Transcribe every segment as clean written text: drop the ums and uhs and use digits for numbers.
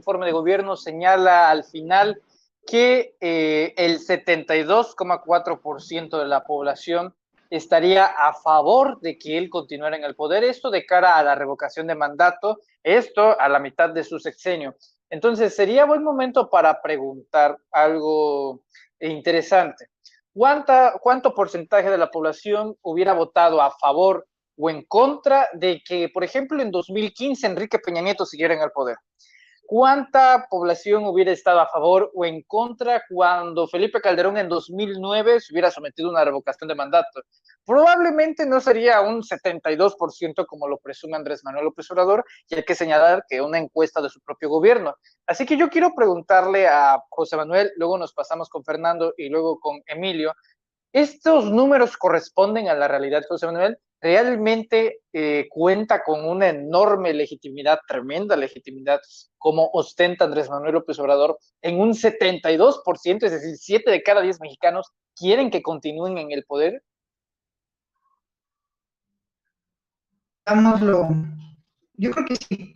informe de gobierno señala al final que el 72,4% de la población estaría a favor de que él continuara en el poder, esto de cara a la revocación de mandato, esto a la mitad de su sexenio. Entonces, sería buen momento para preguntar algo interesante. ¿Cuánto porcentaje de la población hubiera votado a favor o en contra de que, por ejemplo, en 2015 Enrique Peña Nieto siguiera en el poder? ¿Cuánta población hubiera estado a favor o en contra cuando Felipe Calderón en 2009 se hubiera sometido a una revocación de mandato? Probablemente no sería un 72% como lo presume Andrés Manuel López Obrador, y hay que señalar que una encuesta de su propio gobierno. Así que yo quiero preguntarle a José Manuel, luego nos pasamos con Fernando y luego con Emilio, ¿estos números corresponden a la realidad, José Manuel? ¿Realmente cuenta con una enorme legitimidad, tremenda legitimidad, como ostenta Andrés Manuel López Obrador, en un 72%, es decir, 7 de cada 10 mexicanos quieren que continúen en el poder? Pongámoslo, yo creo que sí,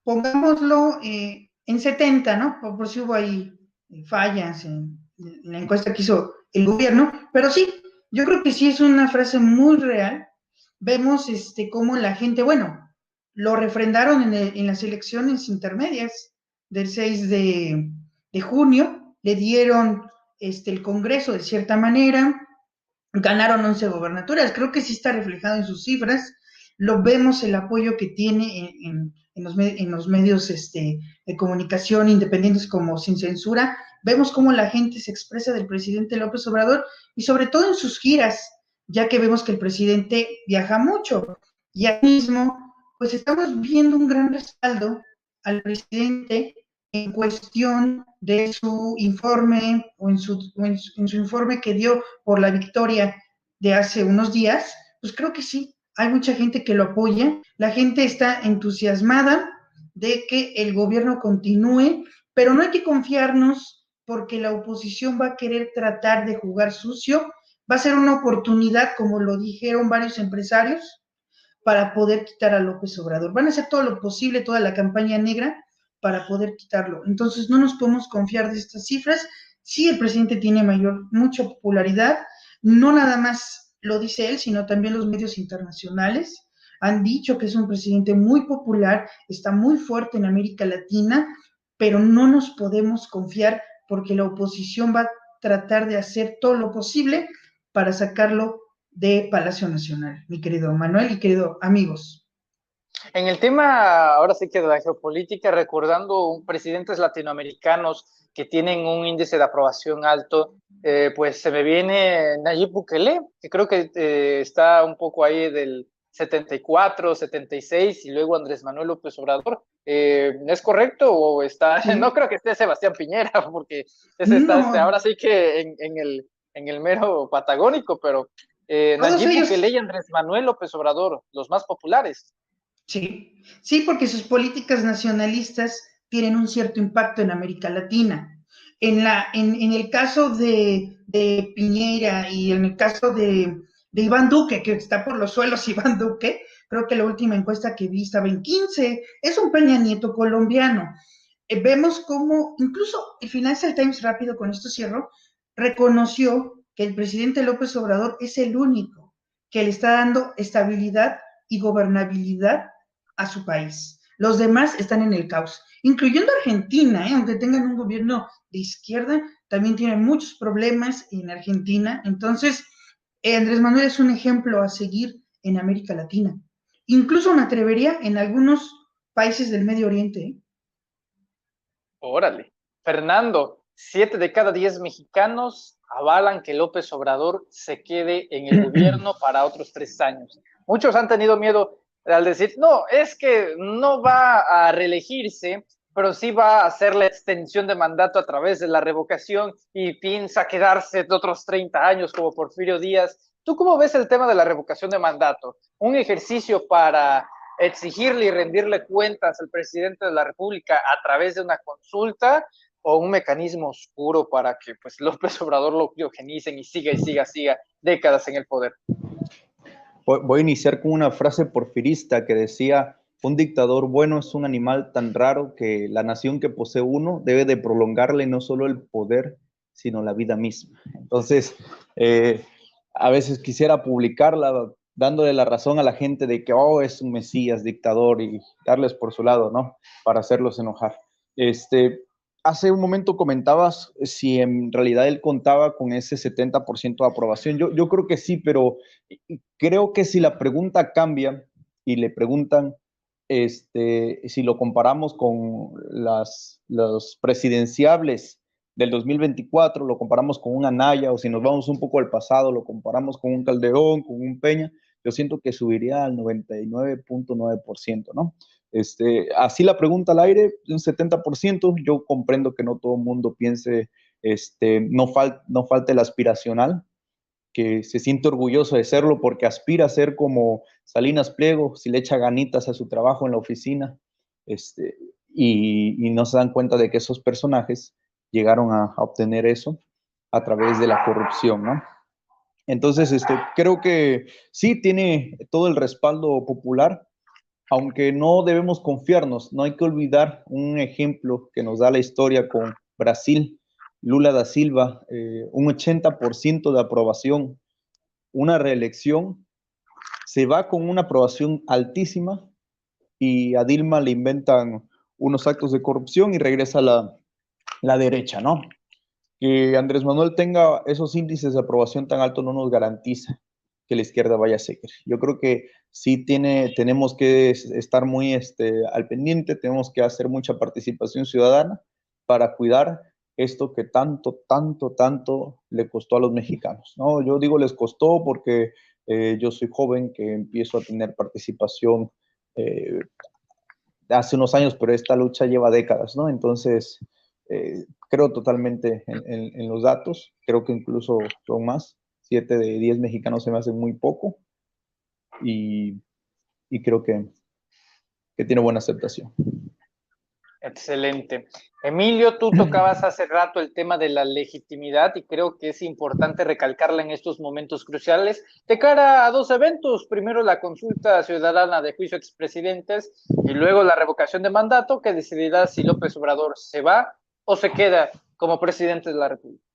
pongámoslo en 70, ¿no? Por si hubo ahí fallas en la encuesta que hizo el gobierno, pero sí, yo creo que sí es una frase muy real. Vemos cómo la gente, bueno, lo refrendaron en las elecciones intermedias del 6 de junio, le dieron el Congreso de cierta manera, ganaron 11 gobernaturas, creo que sí está reflejado en sus cifras, lo vemos el apoyo que tiene en los medios de comunicación independientes como Sin Censura, vemos cómo la gente se expresa del presidente López Obrador y sobre todo en sus giras, ya que vemos que el presidente viaja mucho y ahí mismo pues estamos viendo un gran respaldo al presidente en cuestión de su informe o en su informe que dio por la victoria de hace unos días, pues creo que sí, hay mucha gente que lo apoya, la gente está entusiasmada de que el gobierno continúe, pero no hay que confiarnos porque la oposición va a querer tratar de jugar sucio, va a ser una oportunidad, como lo dijeron varios empresarios, para poder quitar a López Obrador. Van a hacer todo lo posible, toda la campaña negra, para poder quitarlo. Entonces, no nos podemos confiar de estas cifras. Sí, el presidente tiene mucha popularidad, no nada más lo dice él, sino también los medios internacionales han dicho que es un presidente muy popular, está muy fuerte en América Latina, pero no nos podemos confiar porque la oposición va a tratar de hacer todo lo posible para sacarlo de Palacio Nacional, mi querido Manuel y querido amigos. En el tema, ahora sí que de la geopolítica, recordando presidentes latinoamericanos que tienen un índice de aprobación alto, pues se me viene Nayib Bukele, que creo que está un poco ahí del 74, 76, y luego Andrés Manuel López Obrador. ¿Es correcto o está? Sí. No creo que esté Sebastián Piñera, porque ese está No, ahora sí que en el mero patagónico, pero todos Nayib ellos, Bukele y Andrés Manuel López Obrador, los más populares. sí, sí, porque sus políticas nacionalistas tienen un cierto impacto en América Latina. En el caso de Piñera y en el caso de Iván Duque, que está por los suelos Iván Duque, creo que la última encuesta que vi estaba en 15, es un Peña Nieto colombiano. Vemos cómo, incluso el Financial Times, rápido con esto cierro, reconoció que el presidente López Obrador es el único que le está dando estabilidad y gobernabilidad a su país. Los demás están en el caos, incluyendo Argentina, aunque tengan un gobierno de izquierda, también tienen muchos problemas en Argentina. Entonces, Andrés Manuel es un ejemplo a seguir en América Latina. Incluso me atrevería en algunos países del Medio Oriente. Órale. Fernando, 7 de cada 10 mexicanos avalan que López Obrador se quede en el gobierno para otros 3 años. Muchos han tenido miedo al decir, no, es que no va a reelegirse, pero sí va a hacer la extensión de mandato a través de la revocación y piensa quedarse de otros 30 años como Porfirio Díaz. ¿Tú cómo ves el tema de la revocación de mandato? ¿Un ejercicio para exigirle y rendirle cuentas al presidente de la República a través de una consulta, o un mecanismo oscuro para que pues López Obrador lo criogenicen y siga décadas en el poder? Voy a iniciar con una frase porfirista que decía un dictador bueno es un animal tan raro que la nación que posee uno debe de prolongarle no solo el poder, sino la vida misma. Entonces, a veces quisiera publicarla dándole la razón a la gente de que, oh, es un mesías, dictador, y darles por su lado, ¿no? Para hacerlos enojar. Hace un momento comentabas si en realidad él contaba con ese 70% de aprobación. Yo creo que sí, pero creo que si la pregunta cambia y le preguntan si lo comparamos con los presidenciables del 2024, lo comparamos con un Anaya, o si nos vamos un poco al pasado, lo comparamos con un Calderón, con un Peña, yo siento que subiría al 99.9%, ¿no? Así la pregunta al aire, un 70%, yo comprendo que no todo el mundo piense, no falte el aspiracional, que se siente orgulloso de serlo porque aspira a ser como Salinas Pliego, si le echa ganitas a su trabajo en la oficina, y no se dan cuenta de que esos personajes llegaron a obtener eso a través de la corrupción, ¿no? Entonces, creo que sí tiene todo el respaldo popular, aunque no debemos confiarnos, no hay que olvidar un ejemplo que nos da la historia con Brasil, Lula da Silva, un 80% de aprobación, una reelección, se va con una aprobación altísima y a Dilma le inventan unos actos de corrupción y regresa la derecha, ¿no? Que Andrés Manuel tenga esos índices de aprobación tan altos no nos garantiza que la izquierda vaya a seguir. Yo creo que sí tenemos que estar muy al pendiente, tenemos que hacer mucha participación ciudadana para cuidar esto que tanto, tanto, tanto le costó a los mexicanos, ¿no? Yo digo les costó porque yo soy joven que empiezo a tener participación eh, hace unos años, pero esta lucha lleva décadas, ¿no? Entonces, creo totalmente en los datos, creo que incluso son más, 7 de 10 mexicanos se me hacen muy poco y, y creo que tiene buena aceptación. Excelente. Emilio, tú tocabas hace rato el tema de la legitimidad y creo que es importante recalcarla en estos momentos cruciales de cara a dos eventos. Primero, la consulta ciudadana de juicio a expresidentes y luego la revocación de mandato que decidirá si López Obrador se va o se queda como presidente de la República.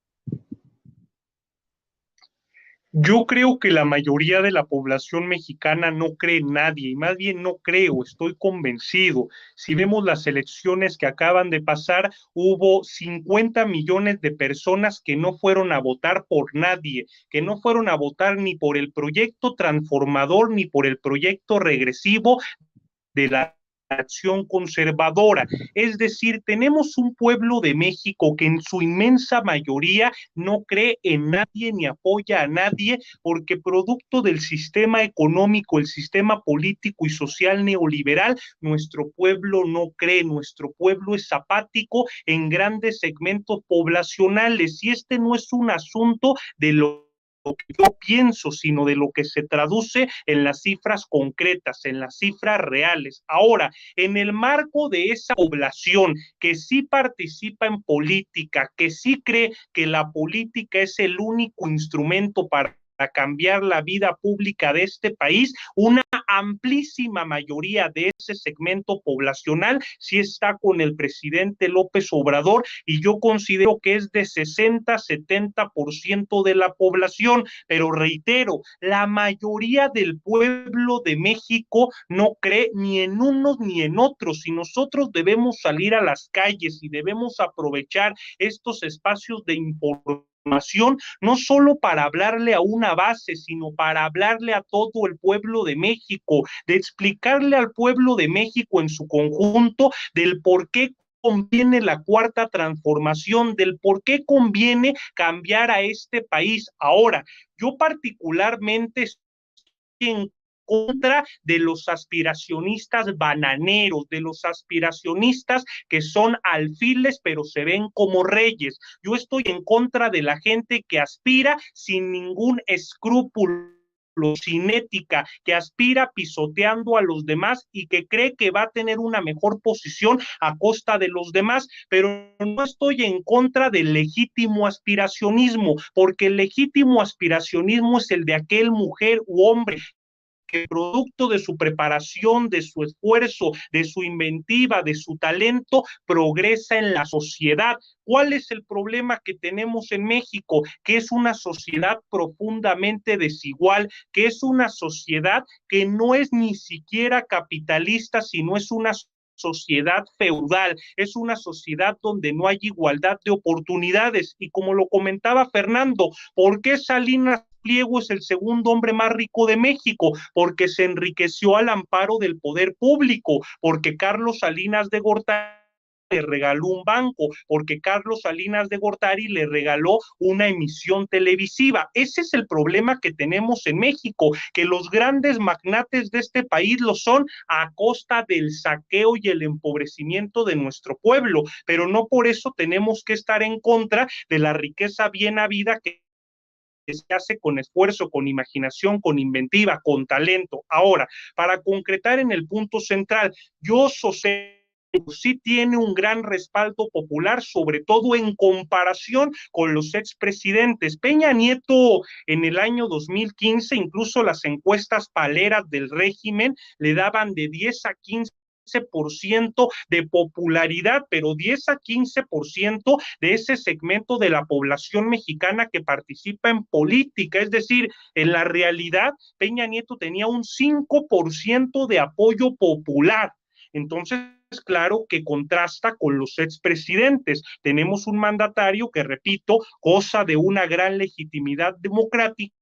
Yo creo que la mayoría de la población mexicana no cree en nadie, y más bien no creo, estoy convencido. Si vemos las elecciones que acaban de pasar, hubo 50 millones de personas que no fueron a votar por nadie, que no fueron a votar ni por el proyecto transformador ni por el proyecto regresivo de la acción conservadora. Es decir, tenemos un pueblo de México que en su inmensa mayoría no cree en nadie ni apoya a nadie porque producto del sistema económico, el sistema político y social neoliberal, nuestro pueblo no cree, nuestro pueblo es apático en grandes segmentos poblacionales y este no es un asunto de lo que yo pienso, sino de lo que se traduce en las cifras concretas, en las cifras reales. Ahora, en el marco de esa población que sí participa en política, que sí cree que la política es el único instrumento para cambiar la vida pública de este país, una amplísima mayoría de ese segmento poblacional sí está con el presidente López Obrador y yo considero que es de 60-70% de la población, pero reitero, la mayoría del pueblo de México no cree ni en unos ni en otros y nosotros debemos salir a las calles y debemos aprovechar estos espacios de información no solo para hablarle a una base, sino para hablarle a todo el pueblo de México, de explicarle al pueblo de México en su conjunto del por qué conviene la cuarta transformación, del por qué conviene cambiar a este país. Ahora, yo particularmente estoy en contra de los aspiracionistas bananeros, de los aspiracionistas que son alfiles pero se ven como reyes. Yo estoy en contra de la gente que aspira sin ningún escrúpulo, sin ética, que aspira pisoteando a los demás y que cree que va a tener una mejor posición a costa de los demás, pero no estoy en contra del legítimo aspiracionismo, porque el legítimo aspiracionismo es el de aquel mujer u hombre que producto de su preparación, de su esfuerzo, de su inventiva, de su talento, progresa en la sociedad. ¿Cuál es el problema que tenemos en México? Que es una sociedad profundamente desigual, que es una sociedad que no es ni siquiera capitalista, sino es una sociedad feudal, es una sociedad donde no hay igualdad de oportunidades. Y como lo comentaba Fernando, ¿por qué Salinas Pliego es el segundo hombre más rico de México? Porque se enriqueció al amparo del poder público, porque Carlos Salinas de Gortari le regaló un banco, porque Carlos Salinas de Gortari le regaló una emisión televisiva. Ese es el problema que tenemos en México, que los grandes magnates de este país lo son a costa del saqueo y el empobrecimiento de nuestro pueblo, pero no por eso tenemos que estar en contra de la riqueza bien habida que se hace con esfuerzo, con imaginación, con inventiva, con talento. Ahora, para concretar en el punto central, yo sostengo sí tiene un gran respaldo popular, sobre todo en comparación con los expresidentes. Peña Nieto en el año 2015, incluso las encuestas paleras del régimen le daban de 10 a 15% de popularidad, pero 10 a 15% de ese segmento de la población mexicana que participa en política, es decir, en la realidad, Peña Nieto tenía un 5% de apoyo popular. Entonces, claro que contrasta con los expresidentes. Tenemos un mandatario que, repito, goza de una gran legitimidad democrática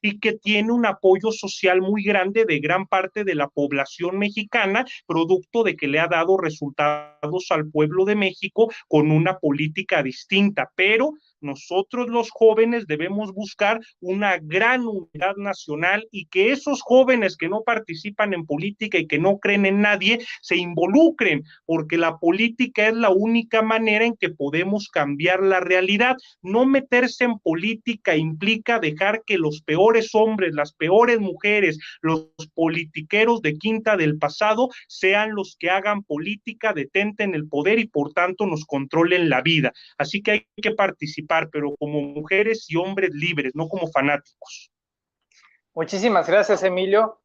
y que tiene un apoyo social muy grande de gran parte de la población mexicana, producto de que le ha dado resultados al pueblo de México con una política distinta, pero nosotros los jóvenes debemos buscar una gran unidad nacional y que esos jóvenes que no participan en política y que no creen en nadie se involucren, porque la política es la única manera en que podemos cambiar la realidad. No meterse en política implica dejar que los peores hombres, las peores mujeres, los politiqueros de quinta del pasado sean los que hagan política, detenten el poder y por tanto nos controlen la vida. Así que hay que participar, pero como mujeres y hombres libres, no como fanáticos. Muchísimas gracias, Emilio.